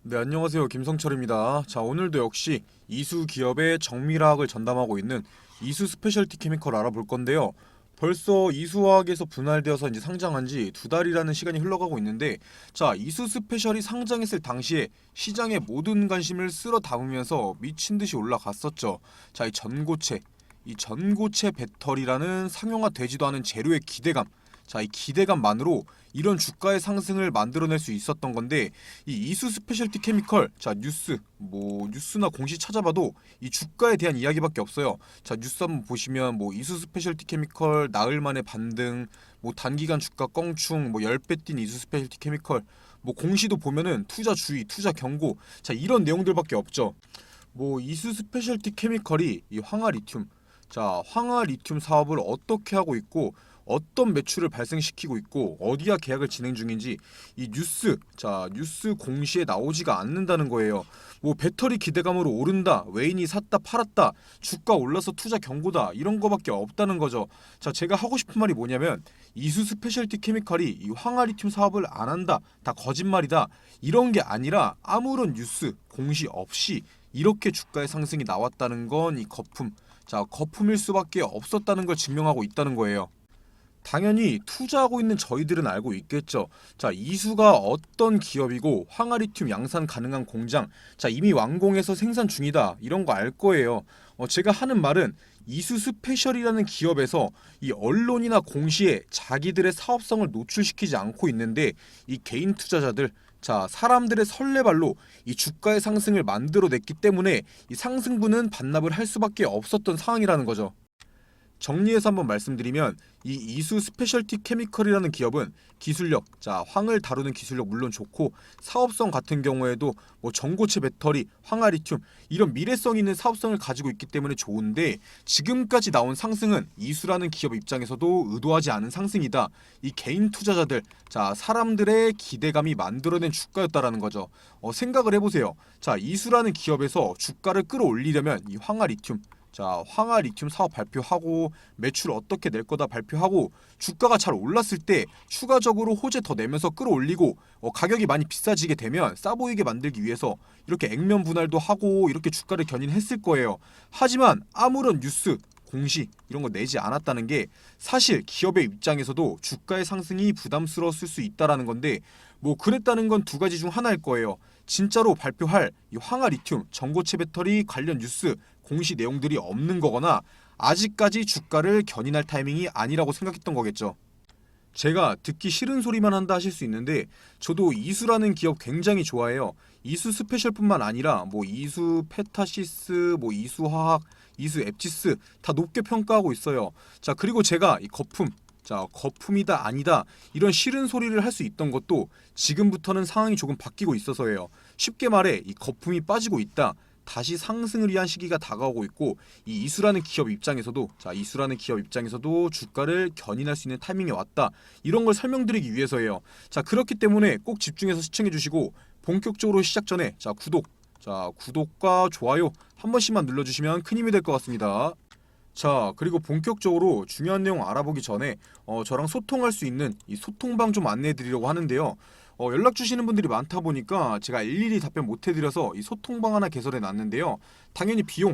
네, 안녕하세요. 김성철입니다. 자, 오늘도 역시 이수 기업의 정밀화학을 전담하고 있는 이수 스페셜티 케미컬 알아볼 건데요. 벌써 이수화학에서 분할되어서 이제 상장한 지 2달이라는 시간이 흘러가고 있는데, 자, 이수 스페셜이 상장했을 당시에 시장의 모든 관심을 쓸어 담으면서 미친 듯이 올라갔었죠. 자, 이 전고체 배터리라는 상용화되지도 않은 재료의 기대감. 자, 이 기대감만으로 이런 주가의 상승을 만들어낼 수 있었던 건데, 이 이수 스페셜티 케미컬, 자, 뉴스나 공시 찾아봐도 이 주가에 대한 이야기밖에 없어요. 자, 뉴스 한번 보시면 뭐 이수 스페셜티 케미컬 나흘 만에 반등, 뭐 단기간 주가 껑충, 뭐 10배 뛴 이수 스페셜티 케미컬, 뭐 공시도 보면은 투자 주의, 투자 경고, 자, 이런 내용들밖에 없죠. 뭐 이수 스페셜티 케미컬이 이 황화리튬, 자, 황화리튬 사업을 어떻게 하고 있고 어떤 매출을 발생시키고 있고 어디와 계약을 진행 중인지 이 뉴스 공시에 나오지가 않는다는 거예요. 뭐 배터리 기대감으로 오른다, 외인이 샀다 팔았다, 주가 올라서 투자 경고다, 이런 거밖에 없다는 거죠. 자, 제가 하고 싶은 말이 뭐냐면 이수 스페셜티 케미컬이 이 황화리튬 사업을 안 한다, 다 거짓말이다, 이런 게 아니라 아무런 뉴스 공시 없이 이렇게 주가의 상승이 나왔다는 건 이 거품, 자, 거품일 수밖에 없었다는 걸 증명하고 있다는 거예요. 당연히 투자하고 있는 저희들은 알고 있겠죠. 자, 이수가 어떤 기업이고 황화리튬 양산 가능한 공장, 자, 이미 완공해서 생산 중이다, 이런 거 알 거예요. 제가 하는 말은 이수 스페셜이라는 기업에서 이 언론이나 공시에 자기들의 사업성을 노출시키지 않고 있는데, 이 개인 투자자들, 자, 사람들의 설레발로 이 주가의 상승을 만들어냈기 때문에 이 상승분은 반납을 할 수밖에 없었던 상황이라는 거죠. 정리해서 한번 말씀드리면 이 이수 스페셜티 케미컬이라는 기업은 기술력, 자, 황을 다루는 기술력 물론 좋고 사업성 같은 경우에도 뭐 전고체 배터리, 황화리튬, 이런 미래성 있는 사업성을 가지고 있기 때문에 좋은데, 지금까지 나온 상승은 이수라는 기업 입장에서도 의도하지 않은 상승이다, 이 개인 투자자들, 자, 사람들의 기대감이 만들어낸 주가였다라는 거죠. 생각을 해보세요. 자, 이수라는 기업에서 주가를 끌어올리려면 이 황화리튬, 자, 황화리튬 사업 발표하고 매출 어떻게 낼 거다 발표하고 주가가 잘 올랐을 때 추가적으로 호재 더 내면서 끌어올리고, 가격이 많이 비싸지게 되면 싸 보이게 만들기 위해서 이렇게 액면 분할도 하고 이렇게 주가를 견인했을 거예요. 하지만 아무런 뉴스, 공시 이런 거 내지 않았다는 게 사실 기업의 입장에서도 주가의 상승이 부담스러웠을 수 있다라는 건데, 뭐 그랬다는 건 두 가지 중 하나일 거예요. 진짜로 발표할 이 황화리튬 전고체 배터리 관련 뉴스 공시 내용들이 없는 거거나 아직까지 주가를 견인할 타이밍이 아니라고 생각했던 거겠죠. 제가 듣기 싫은 소리만 한다 하실 수 있는데, 저도 이수라는 기업 굉장히 좋아해요. 이수 스페셜뿐만 아니라 뭐 이수 페타시스, 뭐 이수화학, 이수 앱지스 다 높게 평가하고 있어요. 자, 그리고 제가 이 거품, 자, 거품이다 아니다 이런 싫은 소리를 할 수 있던 것도 지금부터는 상황이 조금 바뀌고 있어서예요. 쉽게 말해 이 거품이 빠지고 있다, 다시 상승을 위한 시기가 다가오고 있고, 이 이수라는 기업 입장에서도, 자, 이수라는 기업 입장에서도 주가를 견인할 수 있는 타이밍이 왔다, 이런 걸 설명드리기 위해서예요. 자, 그렇기 때문에 꼭 집중해서 시청해 주시고 본격적으로 시작 전에 구독과 좋아요 한 번씩만 눌러주시면 큰 힘이 될 것 같습니다. 자, 그리고 본격적으로 중요한 내용 알아보기 전에 저랑 소통할 수 있는 이 소통방 좀 안내해 드리려고 하는데요. 연락 주시는 분들이 많다 보니까 제가 일일이 답변 못 해드려서 이 소통방 하나 개설해 놨는데요. 당연히 비용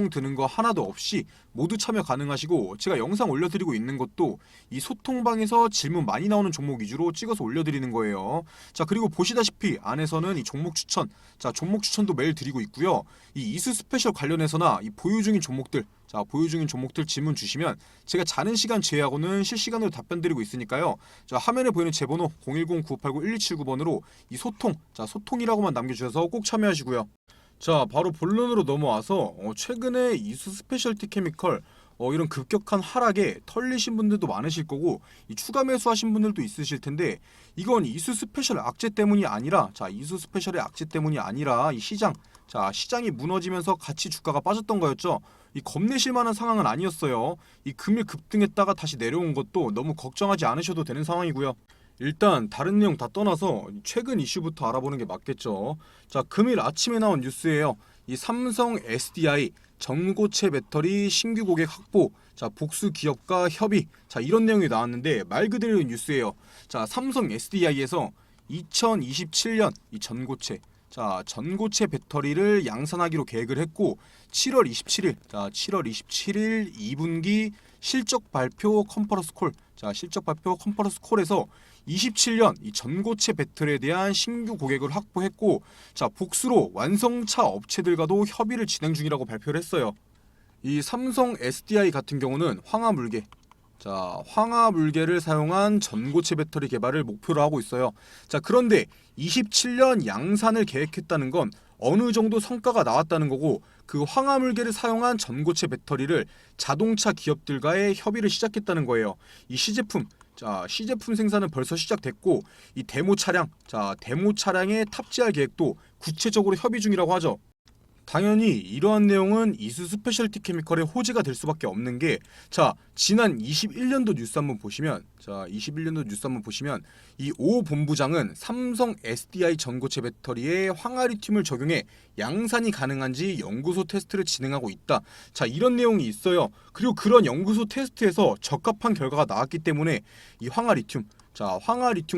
드는 거 하나도 없이 모두 참여 가능하시고, 제가 영상 올려드리고 있는 것도 이 소통방에서 질문 많이 나오는 종목 위주로 찍어서 올려드리는 거예요. 자, 그리고 보시다시피 안에서는 이 종목 추천, 자, 종목 추천도 매일 드리고 있고요. 이 이수 스페셜 관련해서나 이 보유 중인 종목들, 자, 보유 중인 종목들 질문 주시면 제가 자는 시간 제외하고는 실시간으로 답변 드리고 있으니까요. 자, 화면에 보이는 제 번호 010-9589-1279번으로 이 소통이라고만 남겨주셔서 꼭 참여하시고요. 자, 바로 본론으로 넘어와서 최근에 이수 스페셜티 케미컬 이런 급격한 하락에 털리신 분들도 많으실 거고, 이 추가 매수하신 분들도 있으실 텐데, 이건 이수 스페셜 악재 때문이 아니라, 자, 이수 스페셜의 악재 때문이 아니라 이 시장이 무너지면서 같이 주가가 빠졌던 거였죠. 이 겁내실 만한 상황은 아니었어요. 이 금일 급등했다가 다시 내려온 것도 너무 걱정하지 않으셔도 되는 상황이고요. 일단 다른 내용 다 떠나서 최근 이슈부터 알아보는 게 맞겠죠. 자, 금일 아침에 나온 뉴스예요. 이 삼성 SDI 전고체 배터리 신규 고객 확보, 자, 복수 기업과 협의, 자, 이런 내용이 나왔는데 말 그대로 뉴스예요. 자, 삼성 SDI에서 2027년 이 전고체 전고체 배터리를 양산하기로 계획을 했고 7월 27일 2분기 실적 발표 컨퍼런스 콜 실적 발표 컨퍼런스 콜에서 27년 이 전고체 배터리에 대한 신규 고객을 확보했고 복수로 완성차 업체들과도 협의를 진행 중이라고 발표를 했어요. 이 삼성 SDI 같은 경우는 황화물계를 사용한 전고체 배터리 개발을 목표로 하고 있어요. 그런데 27년 양산을 계획했다는 건 어느 정도 성과가 나왔다는 거고, 그 황화물계를 사용한 전고체 배터리를 자동차 기업들과의 협의를 시작했다는 거예요. 이 시제품 생산은 벌써 시작됐고, 이 데모 차량에 탑재할 계획도 구체적으로 협의 중이라고 하죠. 당연히 이러한 내용은 이수 스페셜티 케미컬의 호재가 될 수밖에 없는 게, 지난 21년도 뉴스 한번 보시면 이 오 본부장은 삼성 SDI 전고체 배터리에 황화리튬을 적용해 양산이 가능한지 연구소 테스트를 진행하고 있다. 이런 내용이 있어요. 그리고 그런 연구소 테스트에서 적합한 결과가 나왔기 때문에 이 황화리튬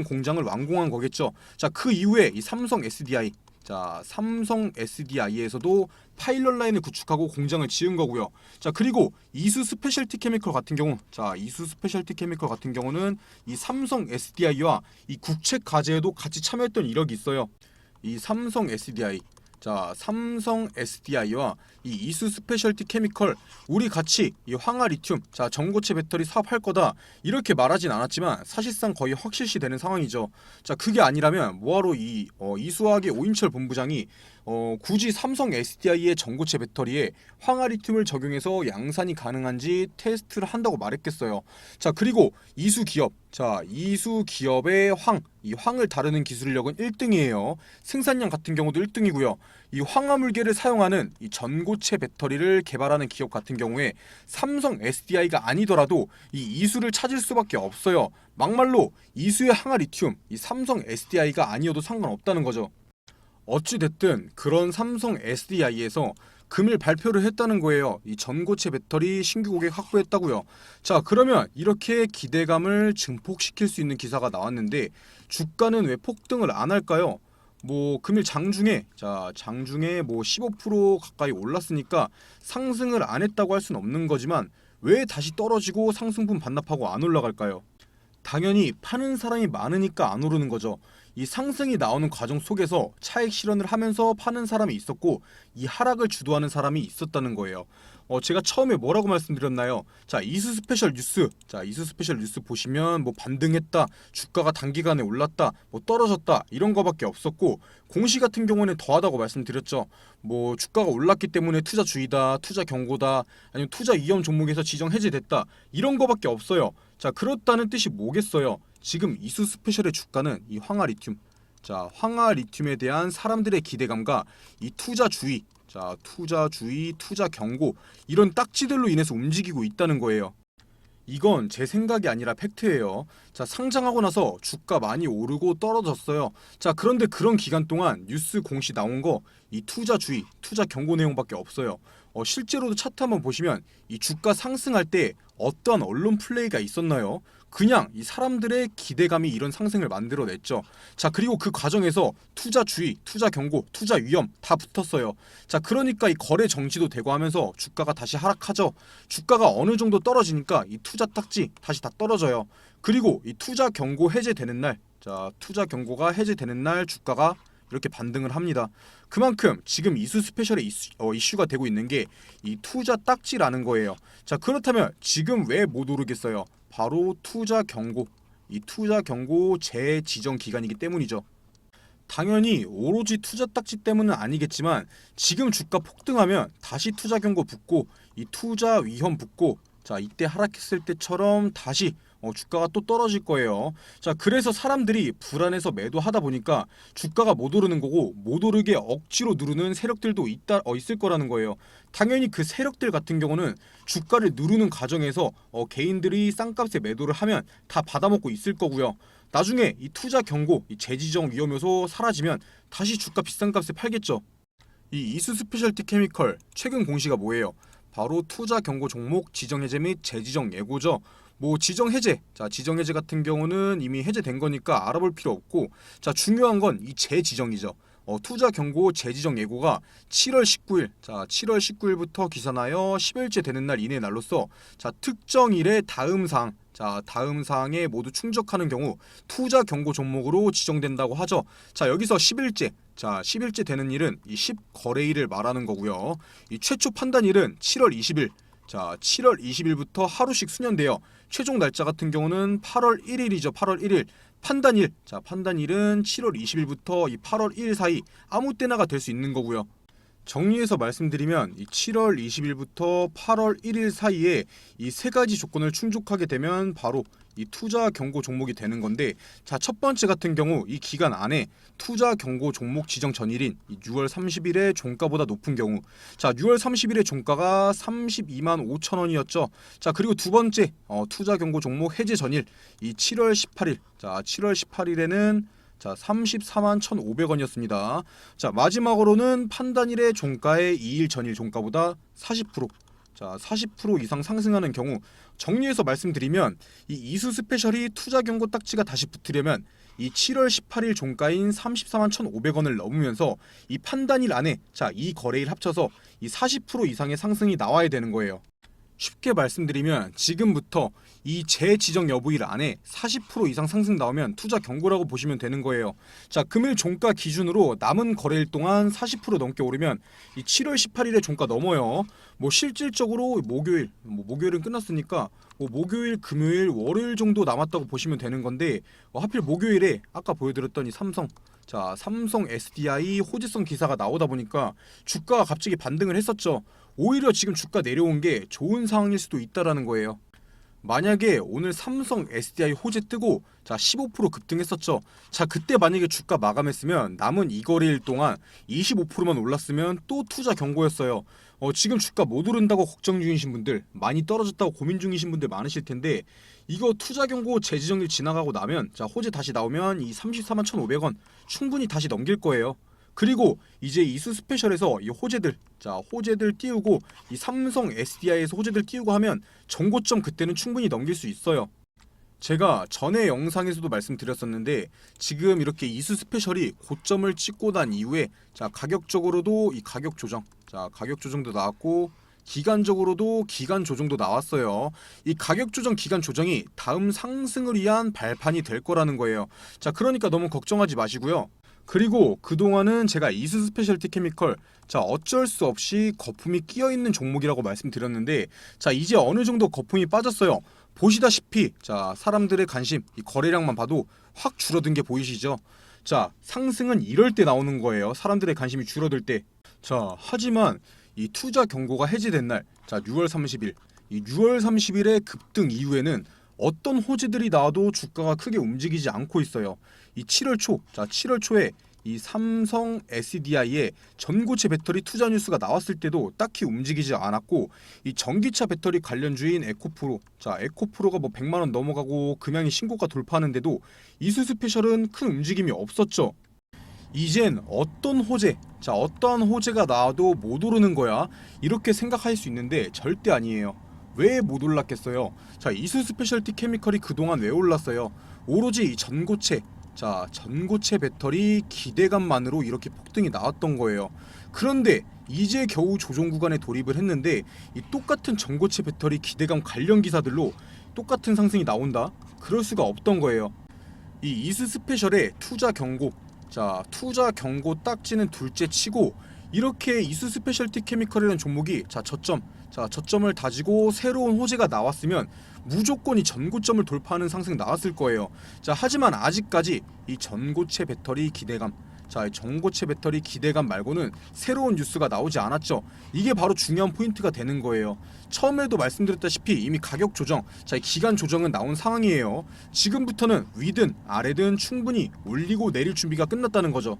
공장을 완공한 거겠죠. 그 이후에 이 삼성 SDI에서도 파일럿 라인을 구축하고 공장을 지은 거고요. 그리고 이수 스페셜티 케미컬 같은 경우는 이 삼성 SDI와 이 국책 과제에도 같이 참여했던 이력이 있어요. 이 삼성 SDI와 이 이수 스페셜티 케미컬, 우리 같이 이 황화리튬 전고체 배터리 사업할 거다 이렇게 말하진 않았지만 사실상 거의 확실시 되는 상황이죠. 그게 아니라면 뭐하러 이수화학의 오인철 본부장이 굳이 삼성 SDI의 전고체 배터리에 황화리튬을 적용해서 양산이 가능한지 테스트를 한다고 말했겠어요. 그리고 이수기업의 이 황을 다루는 기술력은 1등이에요. 생산량 같은 경우도 1등이고요. 이 황화물계를 사용하는 이 전고체 배터리를 개발하는 기업 같은 경우에 삼성 SDI가 아니더라도 이 이수를 찾을 수밖에 없어요. 막말로 이수의 황화리튬, 이 삼성 SDI가 아니어도 상관없다는 거죠. 어찌됐든 그런 삼성 SDI에서 금일 발표를 했다는 거예요. 이 전고체 배터리 신규 고객 확보했다고요. 그러면 이렇게 기대감을 증폭시킬 수 있는 기사가 나왔는데 주가는 왜 폭등을 안 할까요? 금일 장중에 15% 가까이 올랐으니까 상승을 안 했다고 할 수는 없는 거지만 왜 다시 떨어지고 상승분 반납하고 안 올라갈까요? 당연히 파는 사람이 많으니까 안 오르는 거죠. 이 상승이 나오는 과정 속에서 차익 실현을 하면서 파는 사람이 있었고, 이 하락을 주도하는 사람이 있었다는 거예요. 제가 처음에 뭐라고 말씀드렸나요? 이수 스페셜 뉴스 보시면 반등했다, 주가가 단기간에 올랐다, 떨어졌다 이런 거밖에 없었고, 공시 같은 경우는 더하다고 말씀드렸죠. 주가가 올랐기 때문에 투자주의다, 투자 경고다, 아니면 투자 위험 종목에서 지정 해제됐다 이런 거밖에 없어요. 그렇다는 뜻이 뭐겠어요? 지금 이수 스페셜의 주가는 이 황화리튬에 대한 사람들의 기대감과 이 투자주의, 투자 경고 이런 딱지들로 인해서 움직이고 있다는 거예요. 이건 제 생각이 아니라 팩트예요. 상장하고 나서 주가 많이 오르고 떨어졌어요. 그런데 그런 기간 동안 뉴스 공시 나온 거 이 투자주의, 투자 경고 내용밖에 없어요. 실제로도 차트 한번 보시면 이 주가 상승할 때 어떠한 언론 플레이가 있었나요? 그냥 이 사람들의 기대감이 이런 상승을 만들어냈죠. 그리고 그 과정에서 투자주의, 투자 경고, 투자 위험 다 붙었어요. 그러니까 이 거래 정지도 되고 하면서 주가가 다시 하락하죠. 주가가 어느 정도 떨어지니까 이 투자 딱지 다시 다 떨어져요. 그리고 이 투자 경고 해제되는 날, 투자 경고가 해제되는 날 주가가 이렇게 반등을 합니다. 그만큼 지금 이수 스페셜의 이슈가 되고 있는 게 이 투자 딱지라는 거예요. 그렇다면 지금 왜 못 오르겠어요? 바로 투자 경고 재지정 기간이기 때문이죠. 당연히 오로지 투자 딱지 때문은 아니겠지만 지금 주가 폭등하면 다시 투자 경고 붙고 이 투자 위험 붙고 이때 하락했을 때처럼 다시 주가가 또 떨어질 거예요. 그래서 사람들이 불안해서 매도하다 보니까 주가가 못 오르는 거고, 못 오르게 억지로 누르는 세력들도 있을 거라는 거예요. 당연히 그 세력들 같은 경우는 주가를 누르는 과정에서 개인들이 싼값에 매도를 하면 다 받아먹고 있을 거고요. 나중에 이 투자 경고, 이 재지정 위험 요소 사라지면 다시 주가 비싼 값에 팔겠죠. 이 이수 스페셜티 케미컬 최근 공시가 뭐예요? 바로 투자 경고 종목 지정 해제 및 재지정 예고죠. 뭐 지정 해제, 자 지정 해제 같은 경우는 이미 해제된 거니까 알아볼 필요 없고, 자 중요한 건 이 재지정이죠. 투자 경고 재지정 예고가 7월 19일, 자 7월 19일부터 기산하여 10일째 되는 날 이내 날로써 자 특정일의 다음 사항, 자 다음 사항에 모두 충족하는 경우 투자 경고 종목으로 지정된다고 하죠. 자 여기서 10일째, 자 10일째 되는 일은 이 10거래일을 말하는 거고요. 이 최초 판단일은 7월 20일, 자 7월 20일부터 하루씩 수년되어 최종 날짜 같은 경우는 8월 1일이죠. 8월 1일. 판단일, 자 판단일은 7월 20일부터 이 8월 1일 사이 아무 때나가 될 수 있는 거고요. 정리해서 말씀드리면 이 7월 20일부터 8월 1일 사이에 이 세 가지 조건을 충족하게 되면 바로 이 투자 경고 종목이 되는 건데, 자 첫 번째 같은 경우 이 기간 안에 투자 경고 종목 지정 전일인 이 6월 30일의 종가보다 높은 경우, 자 6월 30일의 종가가 32만 5천 원이었죠. 자 그리고 두 번째 투자 경고 종목 해제 전일 이 7월 18일, 자 7월 18일에는 자 34만 1,500원이었습니다. 자 마지막으로는 판단일의 종가의 2일 전일 종가보다 40%, 자 40% 이상 상승하는 경우, 정리해서 말씀드리면 이 이수 스페셜이 투자 경고 딱지가 다시 붙으려면 이 7월 18일 종가인 34만 1,500원을 넘으면서 이 판단일 안에 자 이 거래일 합쳐서 이 40% 이상의 상승이 나와야 되는 거예요. 쉽게 말씀드리면 지금부터 이 재지정 여부일 안에 40% 이상 상승 나오면 투자 경고라고 보시면 되는 거예요. 자 금일 종가 기준으로 남은 거래일 동안 40% 넘게 오르면 이 7월 18일에 종가 넘어요. 뭐 실질적으로 목요일, 목요일은 끝났으니까 목요일, 금요일, 월요일 정도 남았다고 보시면 되는 건데, 하필 목요일에 아까 보여드렸던 이 삼성, 자 삼성 SDI 호재성 기사가 나오다 보니까 주가가 갑자기 반등을 했었죠. 오히려 지금 주가 내려온 게 좋은 상황일 수도 있다라는 거예요. 만약에 오늘 삼성 SDI 호재 뜨고 자 15% 급등했었죠. 자 그때 만약에 주가 마감했으면 남은 이 거래일 동안 25%만 올랐으면 또 투자 경고였어요. 지금 주가 못 오른다고 걱정 중이신 분들, 많이 떨어졌다고 고민 중이신 분들 많으실 텐데, 이거 투자 경고 재지정일 지나가고 나면 자 호재 다시 나오면 이 34만 1,500원 충분히 다시 넘길 거예요. 그리고 이제 이수 스페셜에서 이 호재들, 자 호재들 띄우고 이 삼성 SDI에서 호재들 띄우고 하면 정고점 그때는 충분히 넘길 수 있어요. 제가 전에 영상에서도 말씀드렸었는데, 지금 이렇게 이수 스페셜이 고점을 찍고 난 이후에 자 가격적으로도 이 가격 조정, 자 가격 조정도 나왔고 기간적으로도 기간 조정도 나왔어요. 이 가격 조정, 기간 조정이 다음 상승을 위한 발판이 될 거라는 거예요. 자 그러니까 너무 걱정하지 마시고요. 그리고 그동안은 제가 이수 스페셜티 케미컬 자 어쩔 수 없이 거품이 끼어있는 종목이라고 말씀드렸는데, 자 이제 어느 정도 거품이 빠졌어요. 보시다시피 자 사람들의 관심, 이 거래량만 봐도 확 줄어든 게 보이시죠? 자 상승은 이럴 때 나오는 거예요. 사람들의 관심이 줄어들 때. 자 하지만 이 투자 경고가 해제된 날, 자 6월 30일, 이 6월 30일의 급등 이후에는 어떤 호재들이 나와도 주가가 크게 움직이지 않고 있어요. 이 7월 초, 자 7월 초에 이 삼성 SDI의 전고체 배터리 투자 뉴스가 나왔을 때도 딱히 움직이지 않았고, 이 전기차 배터리 관련주인 에코프로, 자 에코프로가 뭐 100만 원 넘어가고 금양이 신고가 돌파하는데도 이수 스페셜은 큰 움직임이 없었죠. 이젠 어떤 호재, 자 어떠한 호재가 나와도 못 오르는 거야, 이렇게 생각할 수 있는데 절대 아니에요. 왜 못 올랐겠어요? 자 이수 스페셜티 케미컬이 그동안 왜 올랐어요? 오로지 이 전고체, 자 전고체 배터리 기대감만으로 이렇게 폭등이 나왔던 거예요. 그런데 이제 겨우 조정 구간에 돌입을 했는데 이 똑같은 전고체 배터리 기대감 관련 기사들로 똑같은 상승이 나온다? 그럴 수가 없던 거예요. 이 이수 스페셜의 투자 경고, 자 투자 경고 딱지는 둘째 치고, 이렇게 이수 스페셜티 케미컬이라는 종목이 자 저점을 다지고 새로운 호재가 나왔으면 무조건 이 전고점을 돌파하는 상승 나왔을 거예요. 자 하지만 아직까지 이 전고체 배터리 기대감, 자 전고체 배터리 기대감 말고는 새로운 뉴스가 나오지 않았죠. 이게 바로 중요한 포인트가 되는 거예요. 처음에도 말씀드렸다시피 이미 가격 조정, 자 기간 조정은 나온 상황이에요. 지금부터는 위든 아래든 충분히 올리고 내릴 준비가 끝났다는 거죠.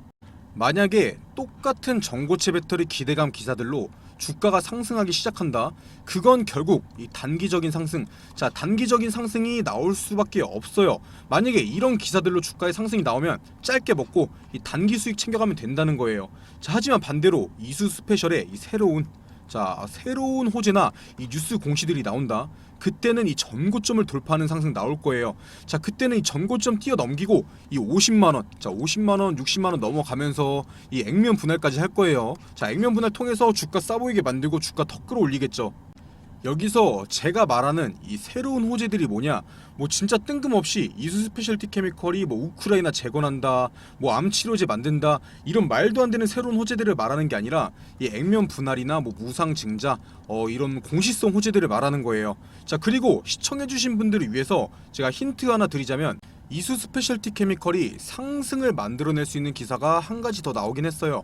만약에 똑같은 전고체 배터리 기대감 기사들로 주가가 상승하기 시작한다, 그건 결국 이 단기적인 상승, 자 단기적인 상승이 나올 수밖에 없어요. 만약에 이런 기사들로 주가의 상승이 나오면 짧게 먹고 이 단기 수익 챙겨가면 된다는 거예요. 자 하지만 반대로 이수 스페셜의 이 새로운, 자, 새로운 호재나 이 뉴스 공시들이 나온다. 그때는 이 전고점을 돌파하는 상승 나올 거예요. 자, 그때는 이 전고점 뛰어넘기고 이 50만 원, 자 50만 원, 60만 원 넘어가면서 이 액면 분할까지 할 거예요. 자, 액면 분할 통해서 주가 싸 보이게 만들고 주가 더 끌어올리겠죠. 여기서 제가 말하는 이 새로운 호재들이 뭐냐, 뭐 진짜 뜬금없이 이수 스페셜티 케미컬이 뭐 우크라이나 재건한다, 뭐 암 치료제 만든다, 이런 말도 안 되는 새로운 호재들을 말하는 게 아니라 이 액면 분할이나 뭐 무상 증자, 이런 공시성 호재들을 말하는 거예요. 자, 그리고 시청해주신 분들을 위해서 제가 힌트 하나 드리자면, 이수 스페셜티 케미컬이 상승을 만들어낼 수 있는 기사가 한 가지 더 나오긴 했어요.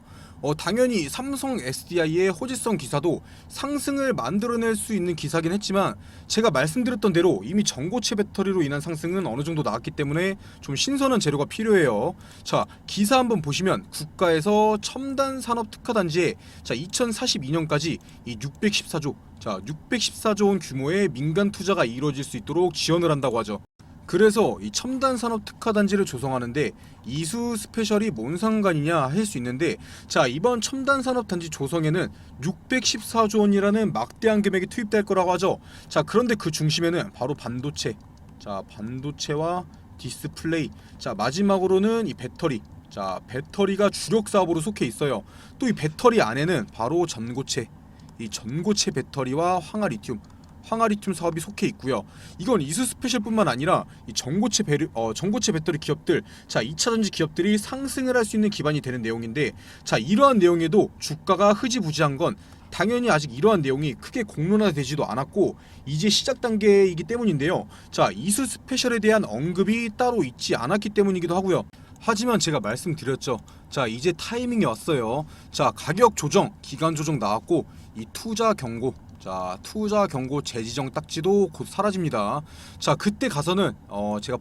당연히 삼성 SDI의 호재성 기사도 상승을 만들어낼 수 있는 기사긴 했지만, 제가 말씀드렸던 대로 이미 전고체 배터리로 인한 상승은 어느 정도 나왔기 때문에 좀 신선한 재료가 필요해요. 자, 기사 한번 보시면 국가에서 첨단 산업 특화 단지에 자 2042년까지 이 614조, 자 614조 원 규모의 민간 투자가 이루어질 수 있도록 지원을 한다고 하죠. 그래서 이 첨단 산업 특화 단지를 조성하는데 이수 스페셜이 뭔 상관이냐 할 수 있는데, 자 이번 첨단 산업 단지 조성에는 614조 원이라는 막대한 금액이 투입될 거라고 하죠. 자, 그런데 그 중심에는 바로 반도체, 자 반도체와 디스플레이, 자 마지막으로는 이 배터리, 자 배터리가 주력 사업으로 속해 있어요. 또 이 배터리 안에는 바로 전고체, 이 전고체 배터리와 황화리튬 사업이 속해 있고요. 이건 이수 스페셜뿐만 아니라 이 전고체 배터리 기업들, 자 2차전지 기업들이 상승을 할 수 있는 기반이 되는 내용인데, 자 이러한 내용에도 주가가 흐지부지한 건 당연히 아직 이러한 내용이 크게 공론화되지도 않았고 이제 시작 단계이기 때문인데요. 자, 이수 스페셜에 대한 언급이 따로 있지 않았기 때문이기도 하고요. 하지만 제가 말씀드렸죠. 자, 이제 타이밍이 왔어요. 자, 가격 조정, 기간 조정 나왔고 이 투자 경고, 자 투자 경고 재지정 딱지도 곧 사라집니다. 자, 그때 가서는 제가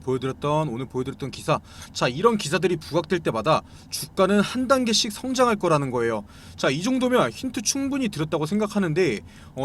오늘 보여드렸던 기사, 자 이런 기사들이 부각될 때마다 주가는 한 단계씩 성장할 거라는 거예요. 자, 이 정도면 힌트 충분히 드렸다고 생각하는데,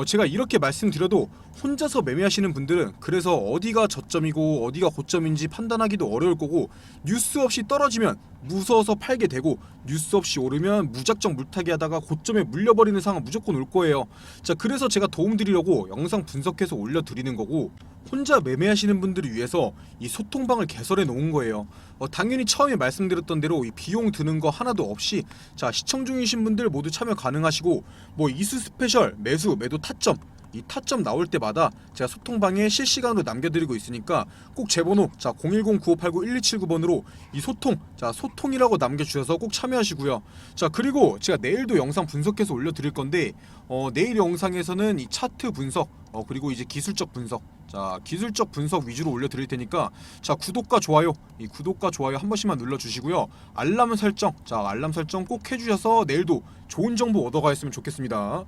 제가 이렇게 말씀드려도 혼자서 매매하시는 분들은 그래서 어디가 저점이고 어디가 고점인지 판단하기도 어려울 거고, 뉴스 없이 떨어지면 무서워서 팔게 되고 뉴스 없이 오르면 무작정 물타기 하다가 고점에 물려버리는 상황 무조건 올 거예요. 자, 그래서 제가 도움드리려고 영상 분석해서 올려드리는 거고, 혼자 매매하시는 분들을 위해서 이 소통방을 개설해 놓은 거예요. 당연히 처음에 말씀드렸던 대로 이 비용 드는 거 하나도 없이, 자 시청 중이신 분들 모두 참여 가능하시고, 뭐 이수 스페셜 매도 타점, 이 타점 나올 때마다 제가 소통방에 실시간으로 남겨드리고 있으니까 꼭 제 번호, 자 010-9589-1279번으로 이 소통이라고 남겨주셔서 꼭 참여하시고요. 자, 그리고 제가 내일도 영상 분석해서 올려드릴 건데, 내일 영상에서는 이 차트 분석, 그리고 이제 기술적 분석, 자 기술적 분석 위주로 올려드릴 테니까, 자 구독과 좋아요 한 번씩만 눌러주시고요. 알람 설정 꼭 해주셔서 내일도 좋은 정보 얻어가셨으면 좋겠습니다.